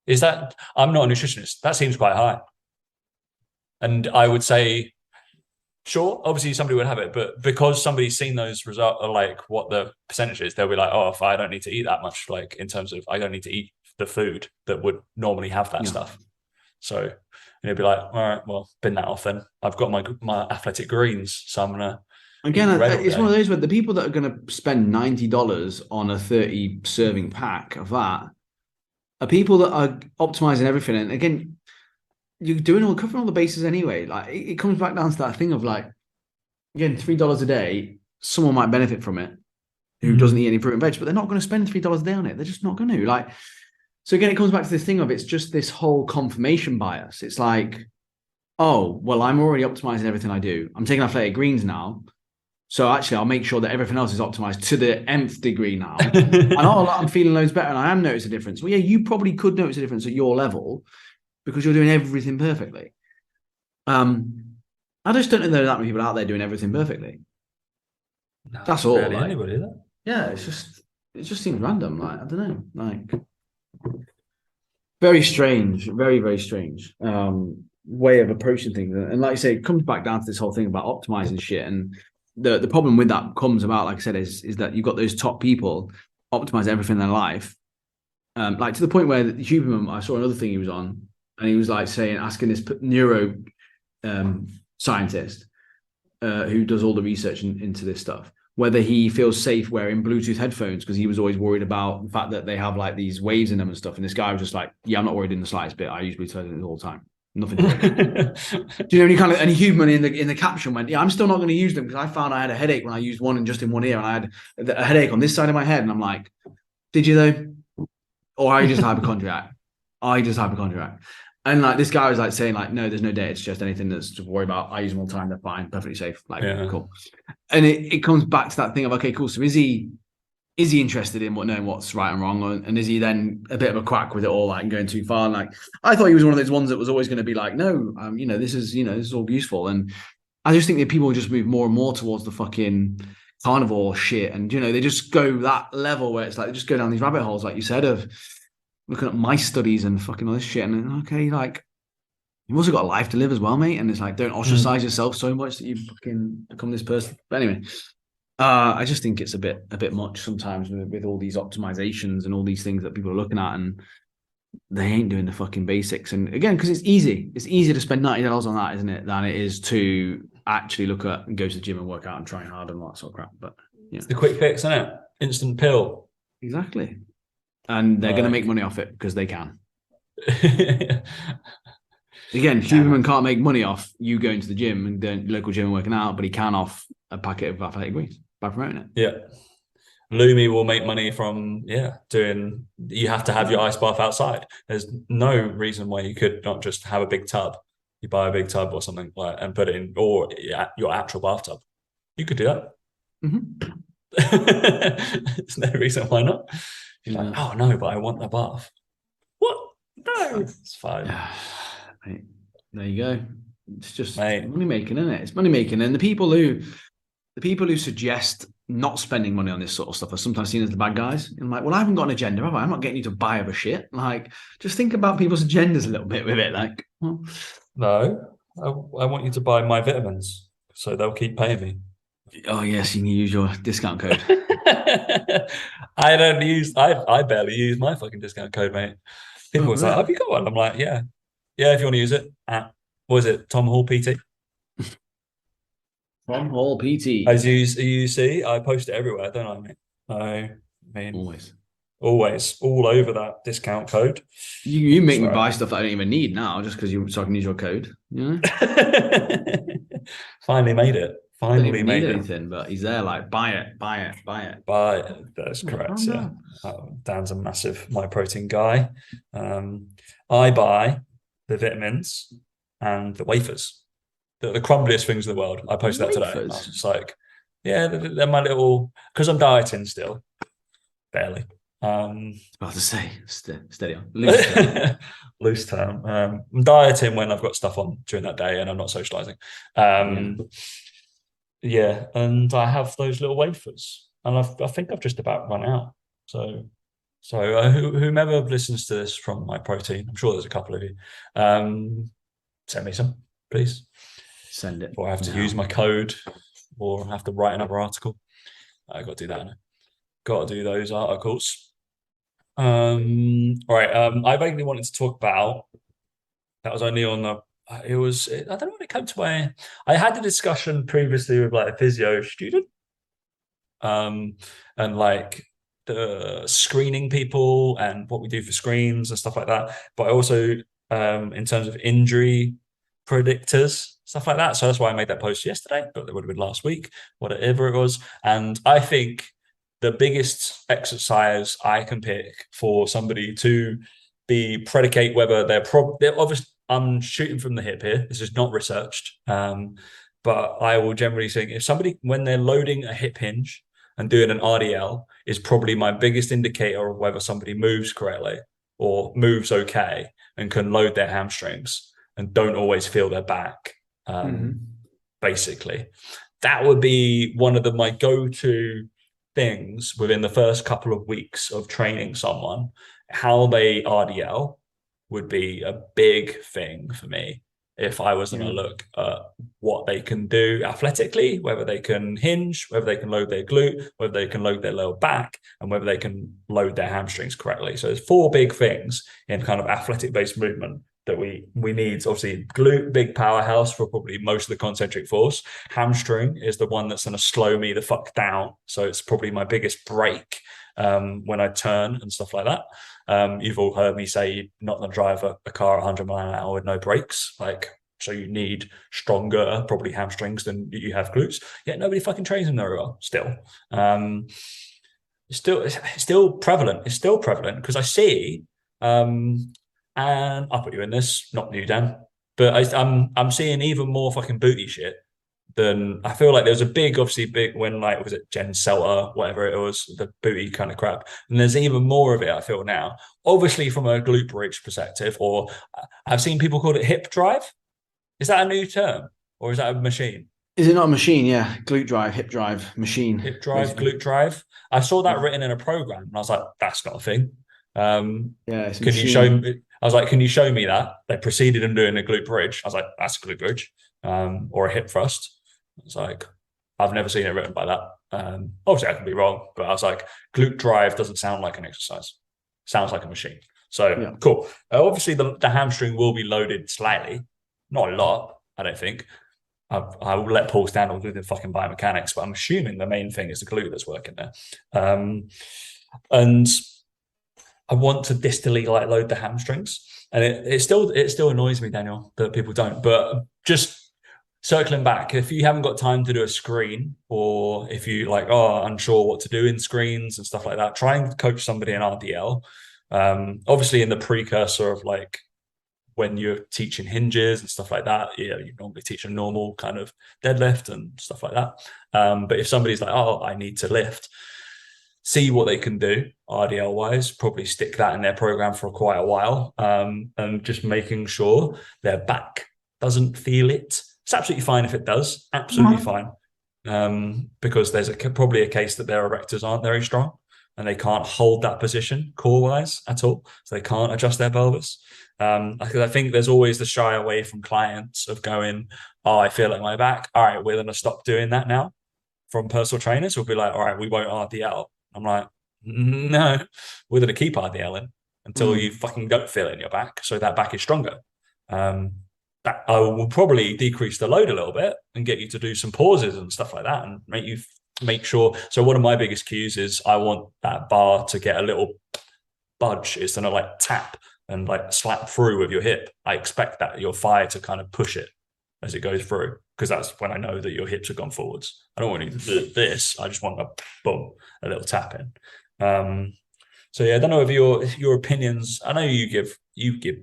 Is that, I'm not a nutritionist, that seems quite high. And I would say, sure, obviously somebody would have it, but because somebody's seen those results, like what the percentage is, they'll be like, oh, if I don't need to eat that much, like in terms of I don't need to eat the food that would normally have that stuff. So you'll be like, all right, well, bin that off then. I've got my athletic greens, so I'm gonna. Again, it's one of those where the people that are going to spend $90 on a 30 serving pack of that are people that are optimizing everything. And again, you're covering all the bases anyway. Like it comes back down to that thing of like, again, $3 a day, someone might benefit from it who doesn't eat any fruit and veg, but they're not going to spend $3 a day on it. They're just not going to. Like, so again, it comes back to this thing of it's just this whole confirmation bias. It's like, oh, well, I'm already optimizing everything I do. I'm taking athletic greens now. So actually, I'll make sure that everything else is optimized to the nth degree now. And I'm feeling loads better and I am noticing a difference. Well, yeah, you probably could notice a difference at your level because you're doing everything perfectly. I just don't know there are that many people out there doing everything perfectly. No, that's all. Like, anybody, is it? Yeah, it just seems random. Like, I don't know. Like, very strange, very, very strange way of approaching things. And like I say, it comes back down to this whole thing about optimizing shit. And the problem with that comes about, like I said, is that you've got those top people optimize everything in their life. Like to the point where Huberman, I saw another thing he was on, and he was like asking this neuro scientist who does all the research into this stuff, whether he feels safe wearing Bluetooth headphones, because he was always worried about the fact that they have like these waves in them and stuff. And this guy was just like, yeah, I'm not worried in the slightest bit. I use Bluetooth headphones all the time. Nothing. Do you know? And Huberman in the caption went, yeah, I'm still not going to use them because I found I had a headache when I used one and just in one ear, and I had a headache on this side of my head. And I'm like, did you though? Or are you just hypochondriac? And like this guy was like saying like, no, there's no data. It's just anything that's to worry about. I use them all the time. They're fine, perfectly safe. Like, cool. And it comes back to that thing of, okay, cool. So is he interested in knowing what's right and wrong? And is he then a bit of a quack with it all, like, and going too far? And like, I thought he was one of those ones that was always going to be like, no, this is all useful. And I just think that people just move more and more towards the fucking carnivore shit, and they just go that level where it's like they just go down these rabbit holes, like you said, of looking at mice studies and fucking all this shit. And then, okay, like you've also got a life to live as well, mate. And it's like, don't ostracize yourself so much that you fucking become this person. But anyway, I just think it's a bit much sometimes with all these optimizations and all these things that people are looking at, and they ain't doing the fucking basics. And again, because it's easier to spend $90 on that, isn't it, than it is to actually look at and go to the gym and work out and try hard and all that sort of crap. But yeah, it's the quick fix, isn't it? Instant pill. Exactly. And they're going to make money off it because they can. Again, Huberman can't make money off you going to the gym and the local gym and working out, but he can off a packet of athletic greens by promoting it. Yeah. Lumi will make money from doing. You have to have your ice bath outside. There's no reason why you could not just have a big tub. You buy a big tub or something like and put it in, or your actual bathtub. You could do that. There's no reason why not. You're like, oh no, but I want the bath. What? No, it's fine. Mate, there you go. It's just money making, isn't it? It's money making, and the people who suggest not spending money on this sort of stuff are sometimes seen as the bad guys. And I'm like, well, I haven't got an agenda, have I? I'm not getting you to buy other shit. Like, just think about people's agendas a little bit with it. Like, well, no, I want you to buy my vitamins, so they'll keep paying me. Oh yes, you can use your discount code. I barely use my fucking discount code, mate. People was like, have you got one? I'm like, yeah, if you want to use it. What is it? Tom Hall PT. Tom Hall PT. As you see, I post it everywhere, don't I, mate? I mean, always all over that discount code. You make me buy stuff that I don't even need now, just because so I can use your code. You know? Finally made it. Finally made it. Anything, but he's there like buy it. That's correct. Yeah, Dan's a massive MyProtein guy. I buy the vitamins and the wafers, the crumbliest things in the world. I posted that today. I was just like, yeah, they're my little, because I'm dieting still, barely. About to say, steady on. Loose term. I'm dieting when I've got stuff on during that day and I'm not socializing. Yeah, and I have those little wafers, and I think I've just about run out. So whomever listens to this from MyProtein, I'm sure there's a couple of you. Send me some, please. Send it. Or I have to use my code, or I have to write another article. I got to do that. Got to do those articles. All right. I vaguely wanted to talk about. That was only on the. I don't know when it came to I had a discussion previously with like a physio student, and like the screening people and what we do for screens and stuff like that. But I also, in terms of injury predictors, stuff like that. So that's why I made that post yesterday, but it would have been last week, whatever it was. And I think the biggest exercise I can pick for somebody to predicate whether they're obviously, I'm shooting from the hip here. This is not researched. But I will generally think if somebody, when they're loading a hip hinge and doing an RDL, is probably my biggest indicator of whether somebody moves correctly or moves okay and can load their hamstrings and don't always feel their back. Basically, that would be one of my go-to things within the first couple of weeks of training someone. How they RDL would be a big thing for me if I was going to look at what they can do athletically, whether they can hinge, whether they can load their glute, whether they can load their lower back, and whether they can load their hamstrings correctly. So there's 4 big things in kind of athletic-based movement that we need. Obviously, glute, big powerhouse for probably most of the concentric force. Hamstring is the one that's going to slow me the fuck down. So it's probably my biggest break when I turn and stuff like that. You've all heard me say you're not going to drive a car at 100 miles an hour with no brakes. So you need stronger, probably hamstrings than you have glutes. Yet nobody fucking trains them very well still. It's still prevalent. It's still prevalent because I see, and I'll put you in this, not you, Dan, but I'm seeing even more fucking booty shit than I feel like there was a big when was it Jen Selter, whatever it was, the booty kind of crap. And there's even more of it, I feel now. Obviously from a glute bridge perspective, or I've seen people call it hip drive. Is that a new term or is that a machine? Is it not a machine? Yeah, glute drive, hip drive, machine, Hip drive, basically. glute drive. I saw that Yeah, written in a program, and I was like, "That's not a thing." Um, yeah, it's a can you show machine. me? I was like, "Can you show me that?" They proceeded in doing a glute bridge. I was like, "That's a glute bridge, or a hip thrust." I was like, "I've never seen it written by that." Obviously, I could be wrong, but I was like, "Glute drive doesn't sound like an exercise. Sounds like a machine." So Yeah. cool. Obviously, the hamstring will be loaded slightly, not a lot, I don't think. I will let Paul stand do the fucking biomechanics, but I'm assuming the main thing is the glute that's working there. And I want to distally like load the hamstrings, and it still annoys me, Daniel, that people don't. But just circling back, if you haven't got time to do a screen, or if you like unsure what to do in screens and stuff like that, try and coach somebody in RDL. Obviously, in the precursor of like when you're teaching hinges and stuff like that, you normally teach a normal kind of deadlift and stuff like that. But if somebody's like, oh, I need to lift, see what they can do RDL wise, probably stick that in their program for quite a while, and just making sure their back doesn't feel it. It's absolutely fine if it does, absolutely fine. Because there's probably a case that their erectors aren't very strong and they can't hold that position core wise at all. So they can't adjust their pelvis. I think there's always the shy away from clients of going, oh, I feel like my back. All right, we're going to stop doing that now. From personal trainers will be like, all right, we won't RDL. I'm like, no, we're going to keep RDLing until you Mm. fucking don't feel it in your back. So that back is stronger. Um, that I will probably decrease the load a little bit and get you to do some pauses and stuff like that and make sure. So one of my biggest cues is I want that bar to get a little budge. It's going to like tap and like slap through with your hip. I expect that your thigh to kind of push it as it goes through, because that's when I know that your hips have gone forwards. I don't want you to do this. I just want a boom, a little tap in. So yeah, I don't know if your opinions. I know you give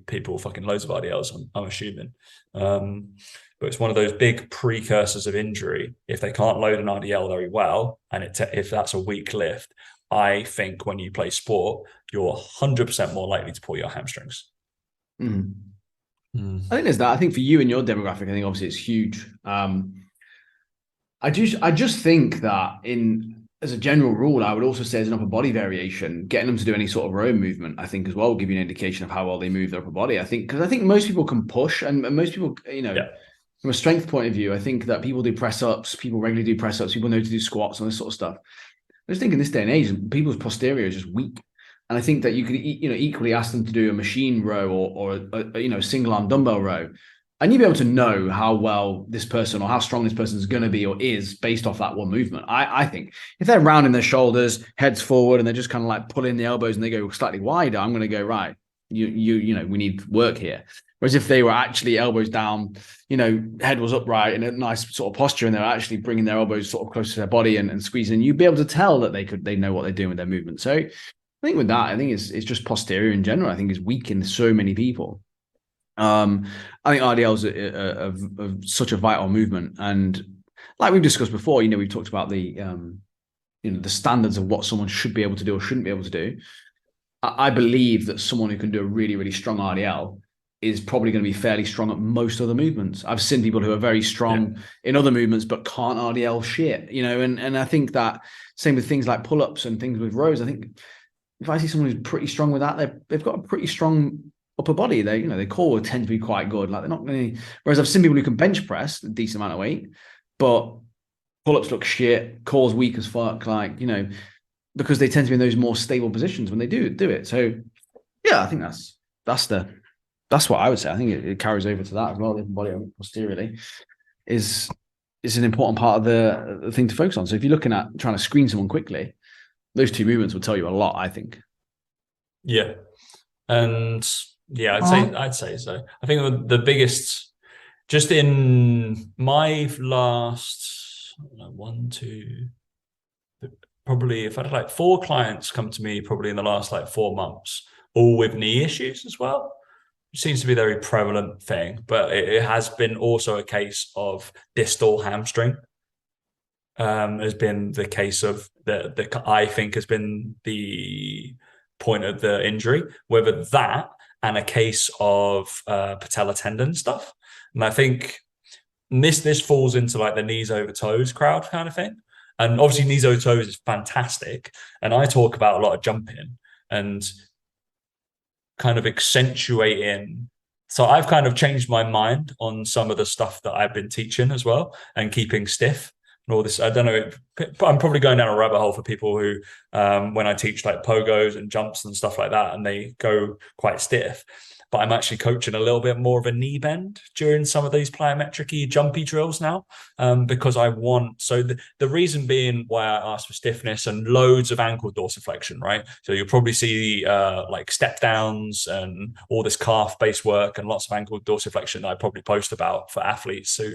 people fucking loads of RDLs. I'm assuming, but it's one of those big precursors of injury. If they can't load an RDL very well, and if that's a weak lift, I think when you play sport, you're 100% more likely to pull your hamstrings. Mm. Mm. I think there's that. I think for you and your demographic, I think obviously it's huge. I just think that in as a general rule, I would also say as an upper body variation, getting them to do any sort of row movement, I think as well will give you an indication of how well they move their upper body. I think because I think most people can push, and most people, Yeah. from a strength point of view, I think that people do press ups, people regularly do press ups, people know to do squats and this sort of stuff. I just think in this day and age, people's posterior is just weak. And I think that you could, equally ask them to do a machine row or a single arm dumbbell row, and you'd be able to know how well this person or how strong this person is going to be or is based off that one movement. I think if they're rounding their shoulders, heads forward, and they're just kind of like pulling the elbows and they go slightly wider, I'm going to go right. We need work here. Whereas if they were actually elbows down, head was upright in a nice sort of posture, and they're actually bringing their elbows sort of close to their body and squeezing, you'd be able to tell that they know what they're doing with their movement. So I think with that, I think it's just posterior in general. I think is weak in so many people. I think RDL is such a vital movement, and like we've discussed before, we've talked about the standards of what someone should be able to do or shouldn't be able to do. I believe that someone who can do a really, really strong RDL is probably going to be fairly strong at most other movements. I've seen people who are very strong in other movements but can't RDL shit, and I think that same with things like pull-ups and things with rows. I think if I see someone who's pretty strong with that, they've got a pretty strong upper body. Their core will tend to be quite good. Like they're not going to. Whereas I've seen people who can bench press a decent amount of weight, but pull-ups look shit, core's weak as fuck. Because they tend to be in those more stable positions when they do it. So yeah, I think that's what I would say. I think it carries over to that as well. The body posteriorly is an important part of the thing to focus on. So if you're looking at trying to screen someone quickly, those two movements will tell you a lot, I think. Yeah. And yeah, I'd say so. I think the biggest, just in my last one, two, probably if I had like 4 clients come to me probably in the last like 4 months, all with knee issues as well. It seems to be a very prevalent thing, but it has been also a case of distal hamstring. Has been the case of the I think has been the point of the injury, whether that and a case of patella tendon stuff. And I think this falls into like the knees over toes crowd kind of thing. And obviously knees over toes is fantastic. And I talk about a lot of jumping and kind of accentuating. So I've kind of changed my mind on some of the stuff that I've been teaching as well, and keeping stiff and all this. I don't know. I'm probably going down a rabbit hole for people who, when I teach like pogos and jumps and stuff like that, and they go quite stiff. But I'm actually coaching a little bit more of a knee bend during some of these plyometric-y jumpy drills now, because I want, so the reason being why I asked for stiffness and loads of ankle dorsiflexion, right? So you'll probably see like step downs and all this calf-based work and lots of ankle dorsiflexion that I probably post about for athletes who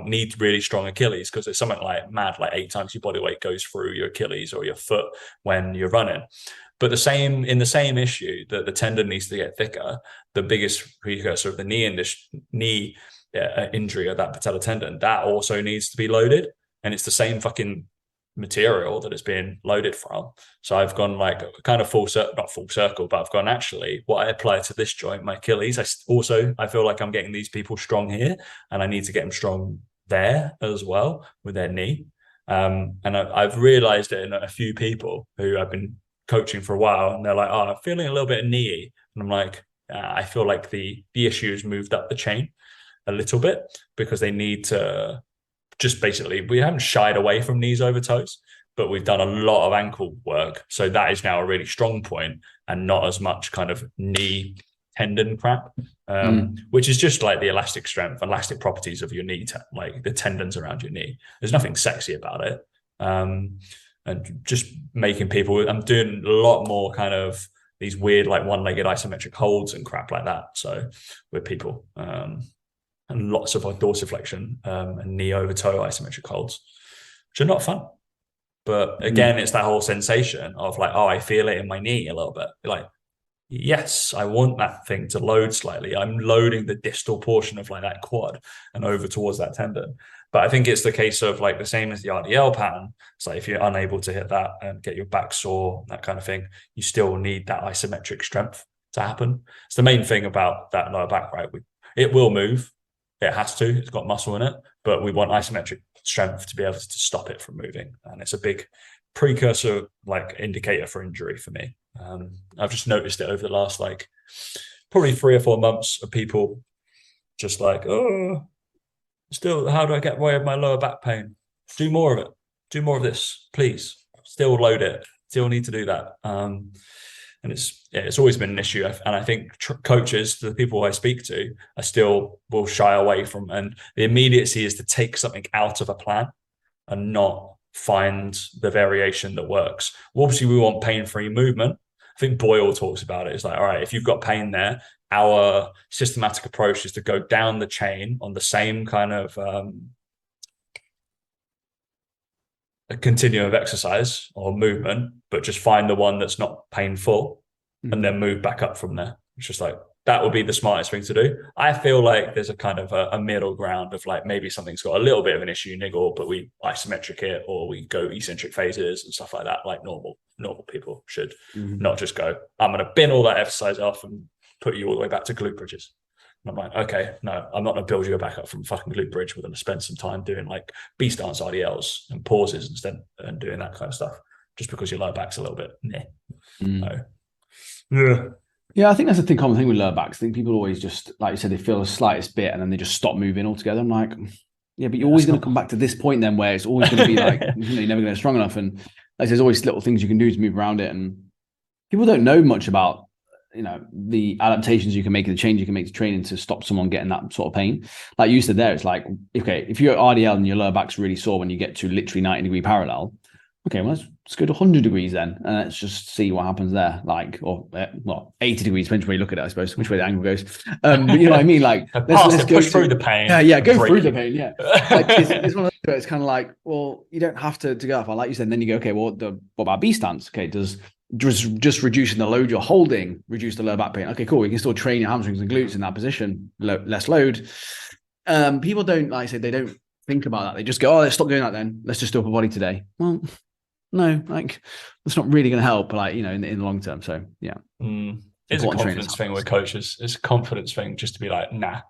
need really strong Achilles, because it's something like mad, like 8 times your body weight goes through your Achilles or your foot when you're running. But the same issue that the tendon needs to get thicker, the biggest precursor of the knee injury of that patellar tendon, that also needs to be loaded, and it's the same fucking material that it's being loaded from. So I've gone like kind of not full circle, but I've gone, actually what I apply to this joint, my Achilles, I feel like I'm getting these people strong here, and I need to get them strong there as well with their knee. And I've realized it in a few people who I've been coaching for a while, and they're like, oh, I'm feeling a little bit of knee, and I'm like, I feel like the issue has moved up the chain a little bit, because they need to just basically, we haven't shied away from knees over toes, but we've done a lot of ankle work, so that is now a really strong point, and not as much kind of knee tendon crap, which is just like the elastic strength, elastic properties of your knee, like the tendons around your knee. There's nothing sexy about it. And just making people, I'm doing a lot more kind of these weird like one-legged isometric holds and crap like that. So with people, and lots of dorsiflexion and knee over toe isometric holds, which are not fun. But again, it's that whole sensation of like, oh, I feel it in my knee a little bit. Like, yes, I want that thing to load slightly. I'm loading the distal portion of like that quad and over towards that tendon. But I think it's the case of like the same as the RDL pattern. It's like if you're unable to hit that and get your back sore, that kind of thing, you still need that isometric strength to happen. It's the main thing about that lower back, right? It will move. It has to. It's got muscle in it. But we want isometric strength to be able to stop it from moving. And it's a big precursor, like indicator for injury for me. I've just noticed it over the last like probably 3 or 4 months of people just like, oh, still, how do I get away with my lower back pain? Do more of it. Do more of this, please. Still load it. Still need to do that. And it's always been an issue. And I think coaches, the people I speak to, I still will shy away from. And the immediacy is to take something out of a plan and not find the variation that works. Well, obviously, we want pain-free movement. I think Boyle talks about it. It's like, all right, if you've got pain there, our systematic approach is to go down the chain on the same kind of a continuum of exercise or movement, but just find the one that's not painful and then move back up from there. It's just like, that would be the smartest thing to do. I feel like there's a kind of a middle ground of like, maybe something's got a little bit of an issue, niggle, but we isometric it, or we go eccentric phases and stuff like that. Like normal people should not just go, I'm going to bin all that exercise off and put you all the way back to glute bridges. And I'm like, okay, no, I'm not going to build you back up from fucking glute bridge. We're going to spend some time doing like B stance RDLs and pauses instead, and doing that kind of stuff, just because your lower back's a little bit So, yeah, I think that's a common thing with lower backs. I think people always just, like you said, they feel the slightest bit and then they just stop moving altogether. I'm like, yeah, but you're always going to come back to this point then where it's always going to be like, you're never going to be strong enough. And like, there's always little things you can do to move around it. And people don't know much about, the adaptations you can make, the change you can make to training to stop someone getting that sort of pain. Like you said there, it's like, okay, if you're at RDL and your lower back's really sore when you get to literally 90-degree parallel, okay, well, let's go to 100 degrees then, and let's just see what happens there. Like, or 80 degrees, depends where you look at it, I suppose, which way the angle goes. But you know what I mean? Like, let's go push through the pain. Yeah, go through the pain. Yeah, like, it's one of those. It's kind of like, well, you don't have to go off. Like you said, and then you go, okay, well, what about B stance? Okay, does just reducing the load you're holding reduce the lower back pain? Okay, cool. You can still train your hamstrings and glutes in that position, less load. People don't, like I said, they don't think about that. They just go, oh, let's stop doing that then. Let's just do upper body today. Well, no, like that's not really going to help, like, in the long term. So yeah, it's a confidence thing with coaches. It's a confidence thing just to be like, nah,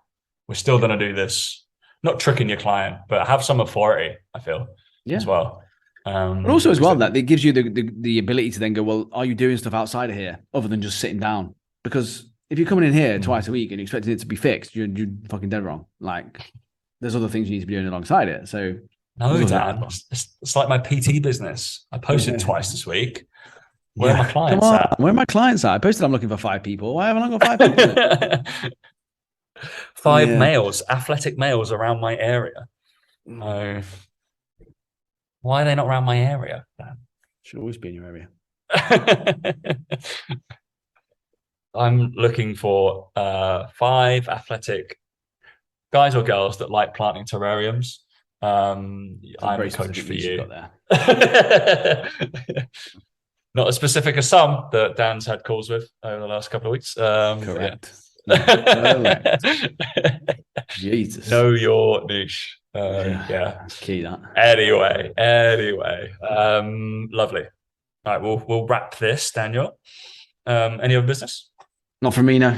we're still going to do this. not tricking your client, but have some authority, I feel, as well. But also as well, that it gives you the ability to then go, well, are you doing stuff outside of here other than just sitting down? Because if you're coming in here twice a week and you're expecting it to be fixed, you're fucking dead wrong. Like, there's other things you need to be doing alongside it. So no, Dad, it's like my PT business. I posted twice this week. Where are my clients at? Where are my clients at? I posted I'm looking for 5 people. Why haven't I got 5 people? 5 males, athletic males around my area. Why are they not around my area? Should always be in your area. I'm looking for 5 athletic guys or girls that like planting terrariums. I'm a coach for you. Not as specific as some that Dan's had calls with over the last couple of weeks. Correct. Jesus. Know your niche. That's key, that. Anyway. Lovely. All right, we'll wrap this, Daniel. Any other business? Not for me, no.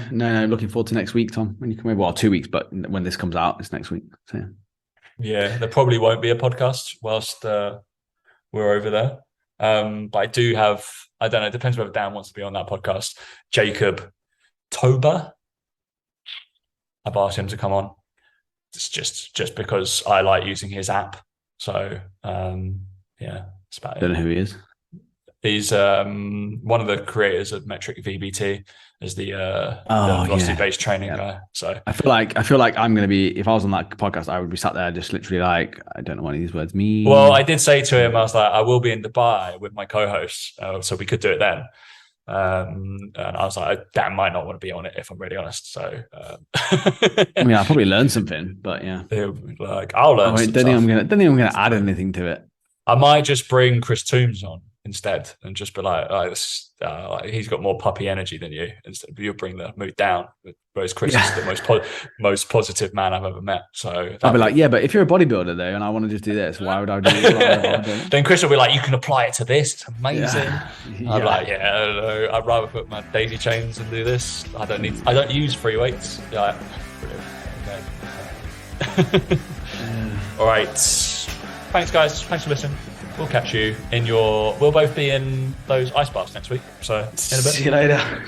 Looking forward to next week, Tom. When you come in, well, 2 weeks, but when this comes out, it's next week. So yeah, there probably won't be a podcast whilst we're over there. But I do have, I don't know, it depends whether Dan wants to be on that podcast. Jacob Tober. I've asked him to come on. It's just because I like using his app. So that's about it. Don't know who he is. He's one of the creators of Metric VBT, as the velocity-based training guy. So I feel like I'm going to be, if I was on that podcast, I would be sat there just literally like, I don't know what any of these words mean. Well, I did say to him, I was like, I will be in Dubai with my co-hosts, so we could do it then. And I was like, Dan might not want to be on it if I'm really honest. So I mean, I'll probably learn something, but yeah, like I'll learn. Don't think I'm gonna add anything to it. I might just bring Chris Toombs on instead and just be like, he's got more puppy energy than you. Instead, you'll bring the mood down. Whereas Chris is the most positive man I've ever met. So I'll be like, yeah, but if you're a bodybuilder though, and I want to just do this, why would I do it? Then Chris will be like, you can apply it to this. It's amazing. Yeah. I'm like, no, I'd rather put my daisy chains and do this. I don't use free weights. Yeah, okay. All right. Thanks, guys. Thanks for listening. We'll catch you we'll both be in those ice baths next week. So in a bit. See you later.